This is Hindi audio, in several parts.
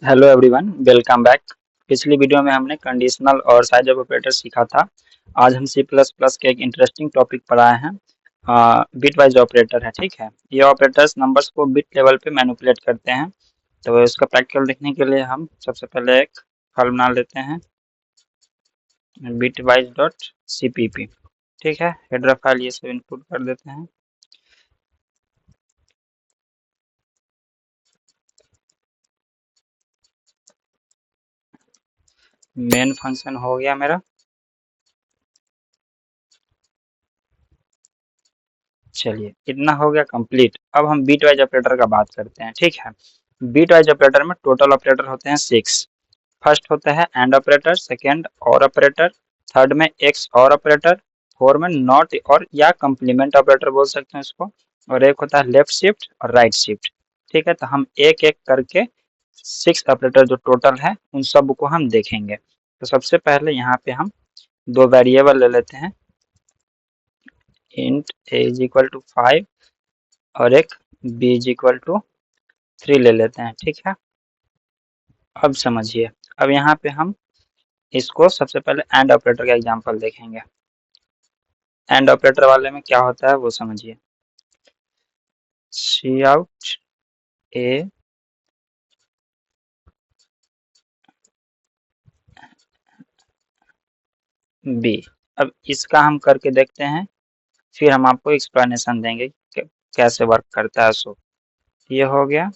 Hello everyone, welcome back. पिछली वीडियो में हमने कंडीशनल और साइज ऑफ ऑपरेटर सीखा था। आज हम सी प्लस प्लस के एक इंटरेस्टिंग टॉपिक पर आए हैं। बिट वाइज ऑपरेटर है, ठीक है। ये ऑपरेटर्स नंबर्स को बिट लेवल पे मैनिपुलेट करते हैं। तो इसका प्रैक्टिकल देखने के लिए हम सबसे पहले एक फाइल बना लेते हैं, bitwise डॉट cpp। ठीक है, हेडर फाइल ये सब इनपुट कर देते हैं। मेन फंक्शन हो गया मेरा। चलिए, इतना हो गया कंप्लीट। अब हम बीट वाइज ऑपरेटर का बात करते हैं, ठीक है। बीट वाइज ऑपरेटर में टोटल ऑपरेटर होते हैं 6। फर्स्ट होता है एंड ऑपरेटर, सेकंड और ऑपरेटर, थर्ड में एक्स और ऑपरेटर, फोर में नॉट और या कंप्लीमेंट ऑपरेटर बोल सकते हैं इसको, और एक होता है लेफ्ट शिफ्ट और राइट शिफ्ट। ठीक है, तो हम एक एक करके 6 ऑपरेटर जो टोटल है उन सब को हम देखेंगे। तो सबसे पहले यहाँ पे हम दो वेरिएबल ले लेते हैं, int a is equal to 5 और एक b इज इक्वल टू 3 ले लेते हैं, ठीक है। अब समझिए, अब यहाँ पे हम इसको सबसे पहले एंड ऑपरेटर का एग्जांपल देखेंगे। एंड ऑपरेटर वाले में क्या होता है वो समझिए। सी आउट ए बी। अब इसका हम करके देखते हैं, फिर हम आपको एक्सप्लेनेशन देंगे कि कैसे वर्क करता है। सो ये हो गया।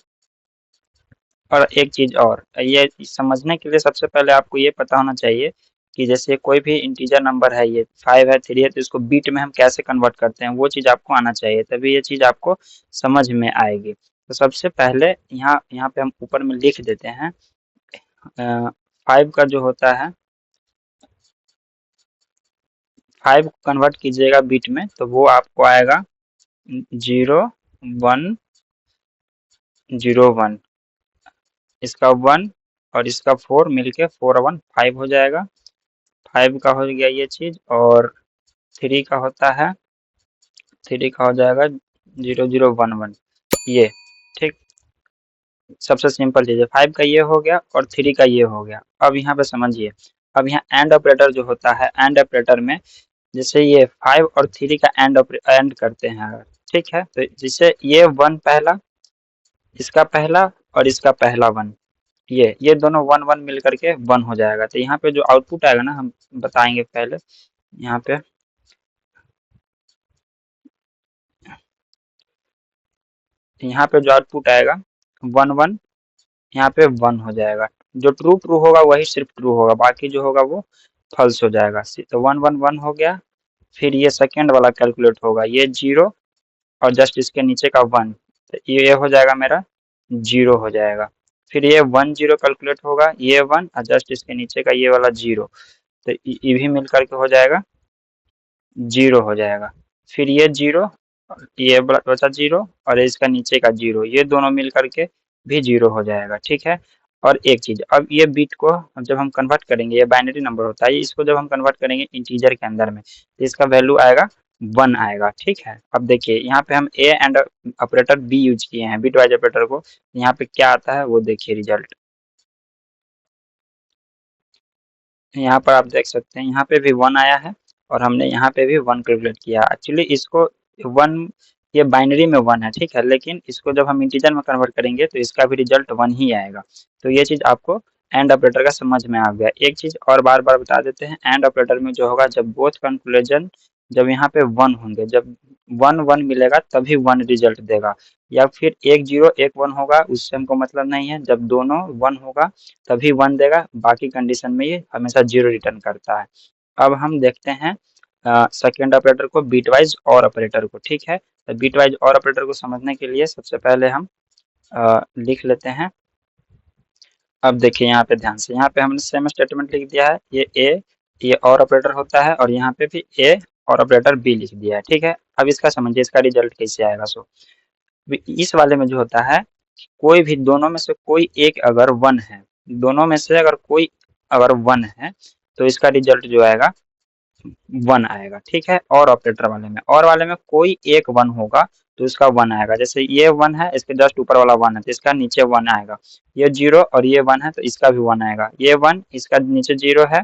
और एक चीज और, ये समझने के लिए सबसे पहले आपको ये पता होना चाहिए कि जैसे कोई भी इंटीजर नंबर है, ये 5 है, 3 है, तो इसको बीट में हम कैसे कन्वर्ट करते हैं वो चीज़ आपको आना चाहिए, तभी ये चीज़ आपको समझ में आएगी। तो सबसे पहले यहाँ यहाँ पे हम ऊपर में लिख देते हैं 5 का जो होता है, 5 कन्वर्ट कीजिएगा बीट में तो वो आपको आएगा 0101। इसका 1 और इसका 4 मिलके 415 हो जाएगा। 5 का हो गया ये चीज, और 3 का होता है, 3 का हो जाएगा 0011 ये। ठीक, सबसे सिंपल चीज है। 5 का ये हो गया और 3 का ये हो गया। अब यहाँ पे समझिए, अब यहाँ एंड ऑपरेटर जो होता है, एंड ऑपरेटर में जैसे ये 5 और 3 का एंड करते हैं अगर, ठीक है, तो जिससे ये 1 पहला, इसका पहला और इसका पहला 1, ये दोनों 1 1 मिल करके 1 हो जाएगा। तो यहाँ पे जो आउटपुट आएगा ना, हम बताएंगे पहले। यहाँ पे जो आउटपुट आएगा 1 1, यहाँ पे 1 हो जाएगा। जो ट्रू ट्रू होगा वही सिर्फ ट्रू होगा, बाकी जो होगा वो फॉल्स हो जाएगा। तो 1 1 1 हो गया। फिर ये सेकेंड वाला कैलकुलेट होगा, ये 0 और जस्ट इसके नीचे का 1, तो ये हो जाएगा मेरा 0 हो जाएगा। फिर ये 1 0 कैलकुलेट होगा, ये 1 और जस्ट इसके नीचे का ये वाला 0, तो ये भी मिल करके हो जाएगा 0 हो जाएगा। फिर ये 0, ये बचा 0 और इसका नीचे का 0, ये दोनों मिल करके भी 0 हो जाएगा, ठीक है। और एक चीज, अब ये बिट को जब हम कन्वर्ट करेंगे, ये बाइनरी नंबर होता है, इसको जब हम कन्वर्ट करेंगे इंटीजर के अंदर में तो इसका वैल्यू आएगा 1 आएगा, ठीक है। अब देखिए यहाँ पे हम A and operator B use किए हैं बिट वाइज ऑपरेटर को, यहाँ पे क्या आता है वो देखिए रिजल्ट। यहाँ पर आप देख सकते हैं, यहाँ पे भी 1 आया है और हमने यहाँ पे भी 1 कैलकुलेट किया। एक्चुअली इसको 1, ये बाइनरी में 1 है, ठीक है, लेकिन इसको जब हम इंटीजर में कन्वर्ट करेंगे तो इसका भी रिजल्ट 1 ही आएगा। तो ये चीज आपको एंड ऑपरेटर का समझ में आ गया। एक चीज और बार बार बता देते हैं, एंड ऑपरेटर में जो होगा, जब बोथ कंक्लूजन, जब यहाँ पे 1 होंगे, जब 1 1 मिलेगा तभी 1 रिजल्ट देगा, या फिर 1 0 1 1 होगा उससे हमको मतलब नहीं है। जब दोनों 1 होगा तभी 1 देगा, बाकी कंडीशन में ये हमेशा 0 रिटर्न करता है। अब हम देखते हैं सेकेंड ऑपरेटर को, बीटवाइज और ऑपरेटर को, ठीक है। तो बीटवाइज और ऑपरेटर को समझने के लिए सबसे पहले हम लिख लेते हैं। अब देखिए यहाँ पे ध्यान से, यहाँ पे हमने सेम स्टेटमेंट लिख दिया है, ये और ऑपरेटर होता है, और यहाँ पे भी ए और ऑपरेटर बी लिख दिया है, ठीक है। अब इसका समझिए, इसका रिजल्ट कैसे आएगा। सो इस वाले में जो होता है, कोई भी दोनों में से कोई एक अगर 1 है, दोनों में से अगर कोई अगर 1 है तो इसका रिजल्ट जो आएगा 1 आएगा, ठीक है। और ऑपरेटर वाले में, और वाले में कोई एक 1 होगा तो इसका 1 आएगा। जैसे ये 1 है, इसके जस्ट ऊपर वाला 1 है तो इसका नीचे 1 आएगा। ये 0 और ये 1 है तो इसका भी 1 आएगा। ये 1, इसका नीचे 0 है,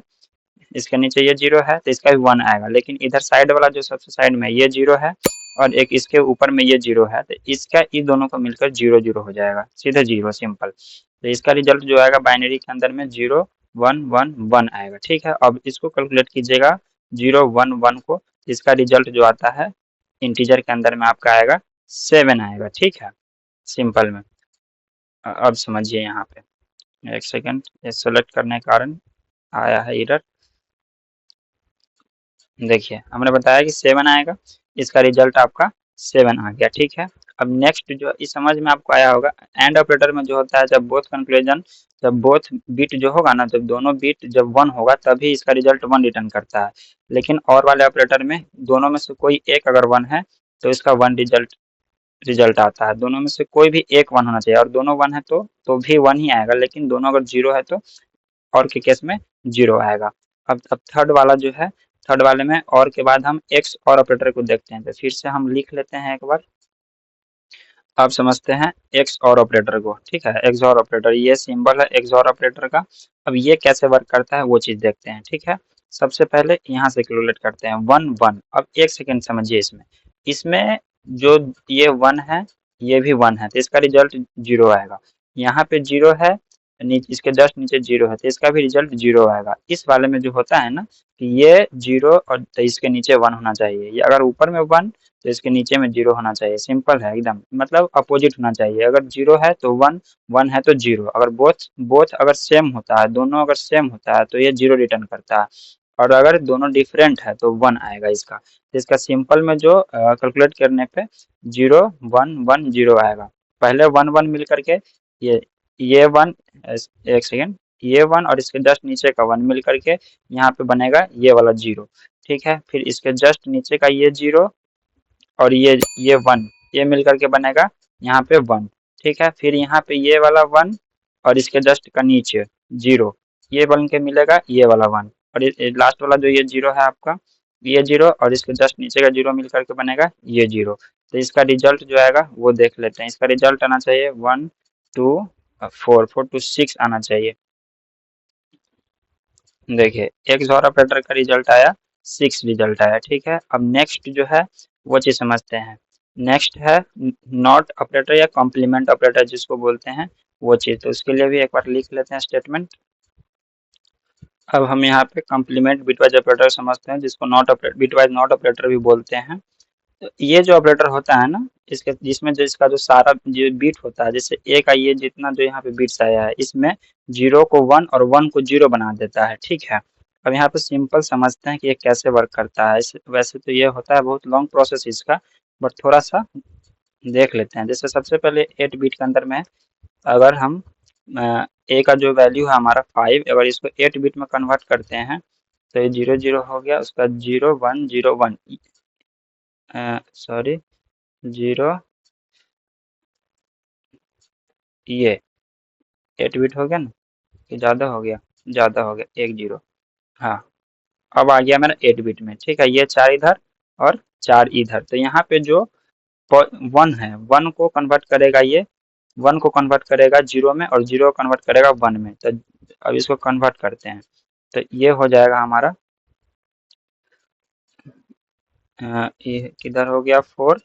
इसके नीचे ये 0 है तो इसका भी 1 आएगा। लेकिन इधर साइड वाला जो सबसे साइड में ये 0 है और एक इसके ऊपर में ये 0 है तो इसका इन दोनों को मिलकर 0 0 हो जाएगा, सीधे 0, सिंपल। तो इसका रिजल्ट जो आएगा बाइनरी के अंदर में 0 1 1 1 आएगा, ठीक है। अब इसको कैलकुलेट कीजिएगा 0 1 1 को, इसका रिजल्ट जो आता है इंटीजर के अंदर में आपका आएगा 7 आएगा, ठीक है, सिंपल में। अब समझिए यहाँ पे, एक सेकेंड, ये सेलेक्ट करने के कारण आया है एरर। देखिए हमने बताया कि 7 आएगा, इसका रिजल्ट आपका 7 आ गया, ठीक है। अब नेक्स्ट जो इस समझ में आपको आया होगा, एंड ऑपरेटर में जो होता है जब बोथ कंक्लूजन, जब बोथ बिट जो होगा ना, जब दोनों बिट जब 1 होगा तभी इसका रिजल्ट 1 रिटर्न करता है। लेकिन और वाले ऑपरेटर में दोनों में से कोई एक अगर 1 है तो इसका 1 रिजल्ट रिजल्ट आता है। दोनों में से कोई भी एक 1 होना चाहिए, और दोनों 1 है तो भी 1 ही आएगा। लेकिन दोनों अगर 0 है तो और के केस में 0 आएगा। अब थर्ड वाला जो है, थर्ड वाले में और के बाद हम एक्स और ऑपरेटर को देखते हैं। तो फिर से हम लिख लेते हैं एक बार। अब समझते हैं एक्स और ऑपरेटर को, ठीक है। एक्स और ऑपरेटर, ये सिंबल है एक्स और ऑपरेटर का। अब ये कैसे वर्क करता है वो चीज देखते हैं, ठीक है। सबसे पहले यहाँ से कैलकुलेट करते हैं 1 1। अब एक सेकेंड समझिए, इसमें इसमें जो ये 1 है ये भी 1 है तो इसका रिजल्ट 0 आएगा। यहाँ पे 0 है, इसके जस्ट नीचे 0 है तो इसका भी रिजल्ट 0 आएगा। इस वाले में जो होता है ना कि ये 0 और तो इसके नीचे 1 होना चाहिए, ये अगर ऊपर में 1 तो इसके नीचे में 0 होना चाहिए, सिंपल है एकदम, मतलब अपोजिट होना चाहिए। अगर 0 है तो 1, 1 है तो 0। अगर बोथ बोथ अगर सेम होता है, दोनों अगर सेम होता है तो ये 0 रिटर्न करता है, और अगर दोनों डिफरेंट है तो 1 आएगा इसका। तो इसका सिंपल में जो कैलकुलेट करने पे 0 1 1 0 आएगा। पहले 1 1 मिल करके ये 1, एक सेकेंड, ये 1 और इसके जस्ट नीचे का 1 मिल करके यहाँ पे बनेगा ये वाला 0, ठीक है। फिर इसके जस्ट नीचे का ये 0 और ये 1, ये मिल करके बनेगा यहाँ पे 1, ठीक है। फिर यहाँ पे ये वाला 1 और इसके जस्ट का नीचे 0, ये बन के मिलेगा ये वाला 1, और ये लास्ट वाला जो ये 0 है आपका, ये 0 और इसके जस्ट नीचे का 0 मिल करके बनेगा ये 0। तो इसका रिजल्ट जो आएगा वो देख लेते हैं। इसका रिजल्ट आना चाहिए 1 2 4 4 to 6 आना चाहिए। देखिए एक्स और ऑपरेटर का रिजल्ट आया 6 रिजल्ट आया, ठीक है। अब नेक्स्ट जो है वो चीज समझते हैं। नेक्स्ट है नॉट ऑपरेटर या कॉम्प्लीमेंट ऑपरेटर जिसको बोलते हैं वो चीज। तो उसके लिए भी एक बार लिख लेते हैं स्टेटमेंट। अब हम यहाँ पे कॉम्प्लीमेंट बिटवाइज ऑपरेटर समझते हैं, जिसको not operator, bitwise not operator भी बोलते हैं। तो ये जो ऑपरेटर होता है ना, इसके जिसमें जो इसका जो सारा जो बीट होता है, जैसे ए का ये जितना जो यहाँ पे बीट्स आया है, इसमें 0 को 1 और 1 को 0 बना देता है, ठीक है। अब यहाँ पे सिंपल समझते हैं कि ये कैसे वर्क करता है। वैसे तो ये होता है बहुत लॉन्ग प्रोसेस इसका, बट थोड़ा सा देख लेते हैं। जैसे सबसे पहले 8 बीट के अंदर में अगर हम ए का जो वैल्यू है हमारा 5, अगर इसको 8 बीट में कन्वर्ट करते हैं तो ये 0 0 हो गया, उसका 0 1 0 1, सॉरी 0, ये 8 बिट हो गया ना, कि ज़्यादा हो गया, ज़्यादा हो गया, 1 0। हाँ, अब आ गया मेरा 8 बिट में, ठीक है। ये 4 इधर और 4 इधर। तो यहाँ पे जो 1 है, 1 को कन्वर्ट करेगा, ये 1 को कन्वर्ट करेगा 0 में और 0 को कन्वर्ट करेगा 1 में। तो अब इसको कन्वर्ट करते हैं तो ये हो जाएगा हमारा, ये किधर हो गया 4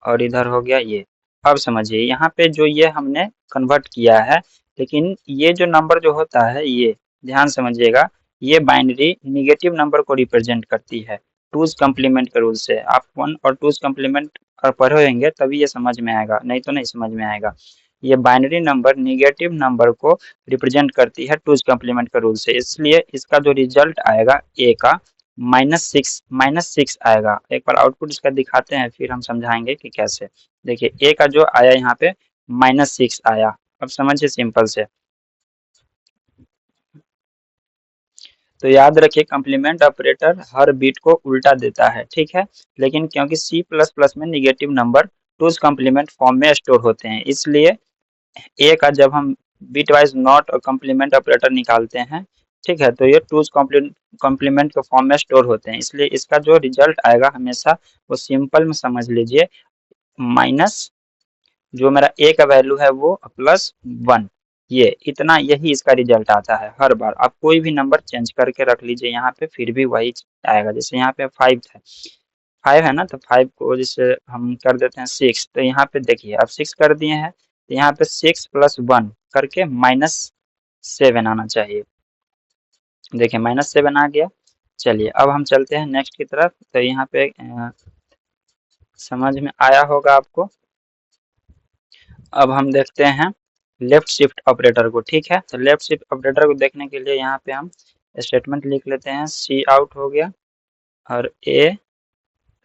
और इधर हो गया ये। अब समझिए यहाँ पे जो ये हमने कन्वर्ट किया है, लेकिन ये जो नंबर जो होता है, ये ध्यान समझिएगा, ये बाइनरी निगेटिव नंबर को रिप्रेजेंट करती है टूज कम्प्लीमेंट के रूल से। आप 1 और टूज कम्प्लीमेंट पढ़े होंगे तभी ये समझ में आएगा, नहीं तो नहीं समझ में आएगा। ये बाइनरी नंबर निगेटिव नंबर को रिप्रेजेंट करती है टूज कम्प्लीमेंट के रूल से, इसलिए इसका जो रिजल्ट आएगा ए का -6 आएगा। एक बार आउटपुट इसका दिखाते हैं फिर हम समझाएंगे कि कैसे। देखिए ए का जो आया यहाँ पे -6 आया। अब समझिए सिंपल से, तो याद रखिए कम्प्लीमेंट ऑपरेटर हर बीट को उल्टा देता है, ठीक है। लेकिन क्योंकि C++ में negative number twos complement form में स्टोर होते हैं, इसलिए ए का जब हम बिट वाइज नॉट और कम्प्लीमेंट ऑपरेटर निकालते हैं ठीक है। तो ये टूज कॉम्प्लीमेंट के फॉर्म में स्टोर होते हैं, इसलिए इसका जो रिजल्ट आएगा हमेशा वो सिंपल में समझ लीजिए माइनस जो मेरा ए का वैल्यू है वो प्लस 1, ये इतना, यही इसका रिजल्ट आता है हर बार। आप कोई भी नंबर चेंज करके रख लीजिए यहाँ पे, फिर भी वही आएगा। जैसे यहाँ पे 5 है, 5 है ना, तो 5 को जैसे हम कर देते हैं 6, तो यहाँ पे देखिए अब 6 कर दिए हैं, तो यहाँ पे 6 प्लस 1 करके -7 आना चाहिए। देखिए -7 आ गया। चलिए अब हम चलते हैं नेक्स्ट की तरफ। तो यहाँ पे समझ में आया होगा आपको। अब हम देखते हैं लेफ्ट शिफ्ट ऑपरेटर को, ठीक है। तो लेफ्ट शिफ्ट ऑपरेटर को देखने के लिए यहाँ पे हम स्टेटमेंट लिख लेते हैं, सी आउट हो गया और ए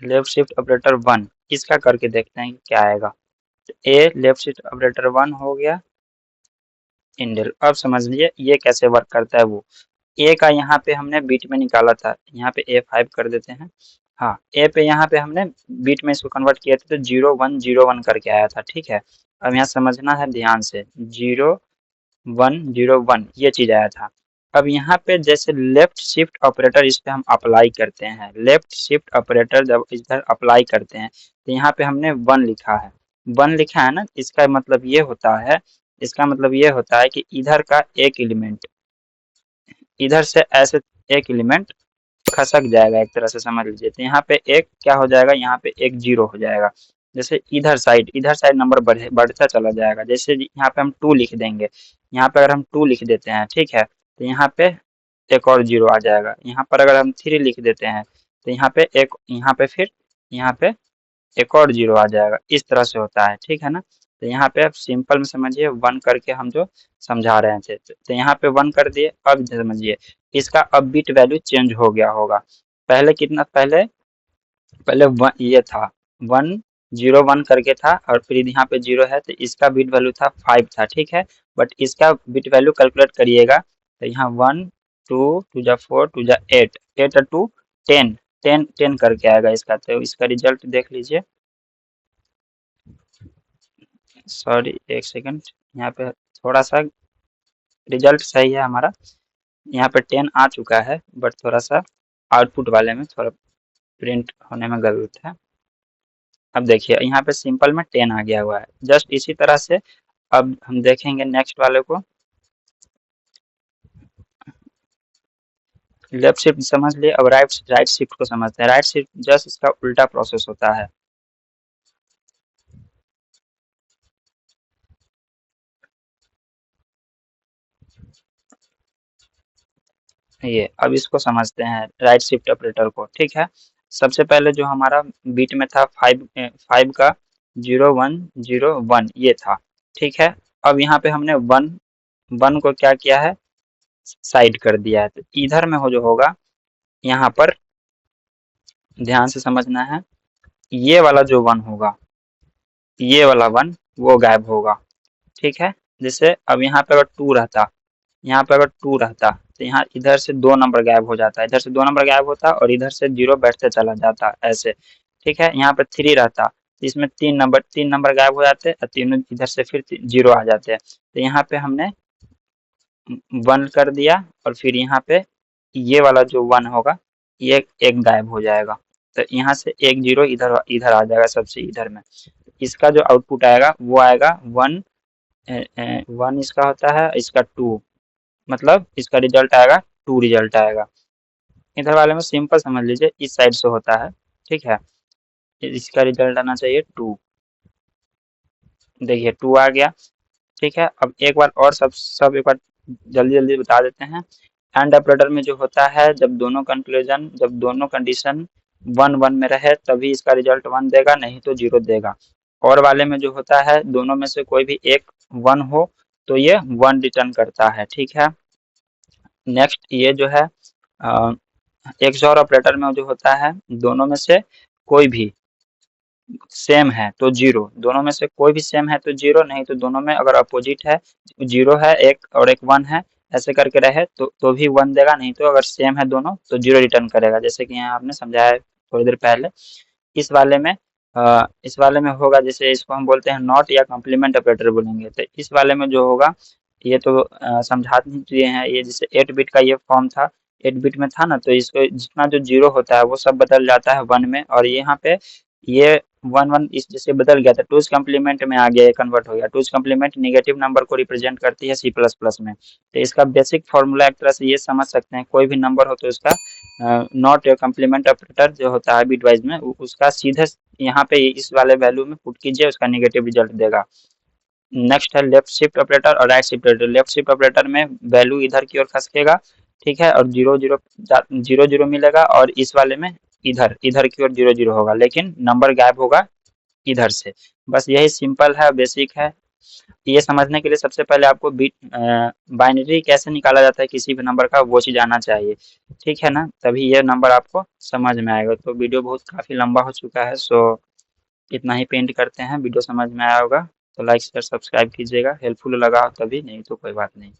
लेफ्ट शिफ्ट ऑपरेटर 1, इसका करके देखते हैं क्या आएगा। तो ए लेफ्ट शिफ्ट ऑपरेटर 1 हो गया इंडेल। अब समझ लीजिए ये कैसे वर्क करता है। वो ए का यहाँ पे हमने बीट में निकाला था, यहाँ पे A5 कर देते हैं। हाँ, ए पे यहाँ पे हमने बीट में इसको कन्वर्ट किया था, तो 0101 करके आया था, ठीक है। अब यहाँ समझना है ध्यान से, 0101 ये चीज आया था। अब यहाँ पे जैसे लेफ्ट शिफ्ट ऑपरेटर इस पे हम अप्लाई करते हैं, लेफ्ट शिफ्ट ऑपरेटर जब इधर अप्लाई करते हैं तो यहाँ पे हमने 1 लिखा है, 1 लिखा है ना, इसका मतलब ये होता है, इसका मतलब ये होता है कि इधर का एक एलिमेंट इधर से ऐसे एक एलिमेंट खसक जाएगा, एक तरह से समझ लीजिए। तो यहाँ पे एक क्या हो जाएगा, यहाँ पे एक जीरो हो जाएगा। जैसे इधर साइड नंबर बढ़ता चला जाएगा। जैसे यहाँ पे हम 2 लिख देंगे, यहाँ पे अगर हम 2 लिख देते हैं, ठीक है, तो यहाँ पे एक और जीरो आ जाएगा। यहाँ पर अगर हम 3 लिख देते हैं तो यहाँ पे एक, यहाँ पे फिर यहाँ पे एक और जीरो आ जाएगा। इस तरह से होता है, ठीक है ना। तो यहाँ पे आप सिंपल में समझिए 1 करके हम जो समझा रहे थे, तो यहाँ पे 1 कर दिए। अब समझिए इसका अब बिट वैल्यू चेंज हो गया होगा। पहले कितना, पहले पहले ये था 101 करके था, और फिर यहाँ पे जीरो है, तो इसका बिट वैल्यू था 5 था, ठीक है। बट इसका बिट वैल्यू कैलकुलेट करिएगा, तो यहाँ 1 2 2 जा 4 2 जा 8 8 और 2 10 10 10 करके आएगा इसका। तो इसका रिजल्ट देख लीजिए। सॉरी एक सेकंड, यहाँ पे थोड़ा सा रिजल्ट सही है हमारा, यहाँ पे 10 आ चुका है, बट थोड़ा सा आउटपुट वाले में थोड़ा प्रिंट होने में गलत है। अब देखिए यहाँ पे सिंपल में 10 आ गया हुआ है। जस्ट इसी तरह से अब हम देखेंगे नेक्स्ट वाले को। लेफ्ट शिफ्ट समझ लिए, अब राइट शिफ्ट को समझते हैं। राइट शिफ्ट जस्ट इसका उल्टा प्रोसेस होता है। ये अब इसको समझते हैं राइट शिफ्ट ऑपरेटर को, ठीक है। सबसे पहले जो हमारा बीट में था 5 का 0101 ये था, ठीक है। अब यहाँ पे हमने 1 को क्या किया है, साइड कर दिया है। तो इधर में हो जो होगा, यहाँ पर ध्यान से समझना है, ये वाला जो 1 होगा, ये वाला 1 वो गायब होगा, ठीक है। जैसे अब यहाँ पे अगर 2 रहता, यहाँ पे अगर 2 रहता, तो यहाँ इधर से 2 नंबर गायब हो जाता, इधर से 2 नंबर गायब होता और इधर से जीरो बैठते चला जाता ऐसे, ठीक है। यहाँ पे 3 रहता, तो इसमें 3 नंबर गायब हो जाते और तीनों इधर से फिर जीरो आ जाते हैं। तो यहाँ पे हमने 1 कर दिया, और फिर यहाँ पे ये वाला जो 1 होगा ये एक गायब हो जाएगा। तो यहाँ से एक जीरो इधर इधर आ जाएगा सबसे इधर में। इसका जो आउटपुट आएगा वो आएगा 1 1 इसका होता है, इसका 2, मतलब इसका रिजल्ट आएगा 2 रिजल्ट आएगा। इधर वाले में सिंपल समझ लीजिए, इस साइड से होता है, ठीक है। इसका रिजल्ट आना चाहिए 2। देखिए 2 आ गया, ठीक है। अब एक बार और सब एक बार जल्दी जल्दी बता देते हैं। एंड ऑपरेटर में जो होता है, जब दोनों कंडीशन 1 1 में रहे तभी इसका रिजल्ट 1 देगा, नहीं तो 0 देगा। और वाले में जो होता है, दोनों में से कोई भी एक 1 हो तो ये 1 रिटर्न करता है, ठीक है। नेक्स्ट ये जो है XOR ऑपरेटर में जो होता है, दोनों में से कोई भी सेम है तो 0, दोनों में से कोई भी सेम है तो 0, नहीं तो दोनों में अगर अपोजिट है, 0 है एक और एक 1 है, ऐसे करके रहे तो भी 1 देगा, नहीं तो अगर सेम है दोनों तो 0 रिटर्न करेगा, जैसे कि यहाँ आपने समझाया है थोड़ी देर पहले। इस वाले में होगा, जैसे इसको हम बोलते हैं नॉट या कॉम्प्लीमेंट ऑपरेटर बोलेंगे। तो इस वाले में जो होगा, ये तो समझा नहीं दिए हैं। ये जैसे 8 बिट का ये फॉर्म था, 8 बिट में था ना, तो इसको जितना जो जीरो होता है वो सब बदल जाता है 1 में, और यहाँ पे ये 1 1 इस जैसे बदल गया था, टूज कम्प्लीमेंट में आ गया, ये कन्वर्ट हो गया। टूज कम्प्लीमेंट नेगेटिव नंबर को रिप्रेजेंट करती है C++ में। तो इसका बेसिक फॉर्मूला एक तरह से ये समझ सकते हैं, कोई भी नंबर हो तो उसका नॉट कम्प्लीमेंट ऑपरेटर जो होता है बिटवाइज में, उसका सीधे यहाँ पे इस वाले वैल्यू में पुट कीजिए, उसका नेगेटिव रिजल्ट देगा। नेक्स्ट है लेफ्ट शिफ्ट ऑपरेटर और right shift operator. Left shift operator में वैल्यू इधर की ओर खसकेगा, ठीक है, और जीरो जीरो जीरो जीरो मिलेगा, और इस वाले में इधर इधर की ओर जीरो जीरो होगा, लेकिन नंबर गायब होगा इधर से। बस यही सिंपल है, बेसिक है। ये समझने के लिए सबसे पहले आपको बिट बाइनरी कैसे निकाला जाता है किसी भी नंबर का, वो चीज़ आना चाहिए, ठीक है ना, तभी ये नंबर आपको समझ में आएगा। तो वीडियो बहुत काफ़ी लंबा हो चुका है, सो इतना ही पेंट करते हैं। वीडियो समझ में आया होगा तो लाइक शेयर सब्सक्राइब कीजिएगा, हेल्पफुल लगा हो तभी, नहीं तो कोई बात नहीं।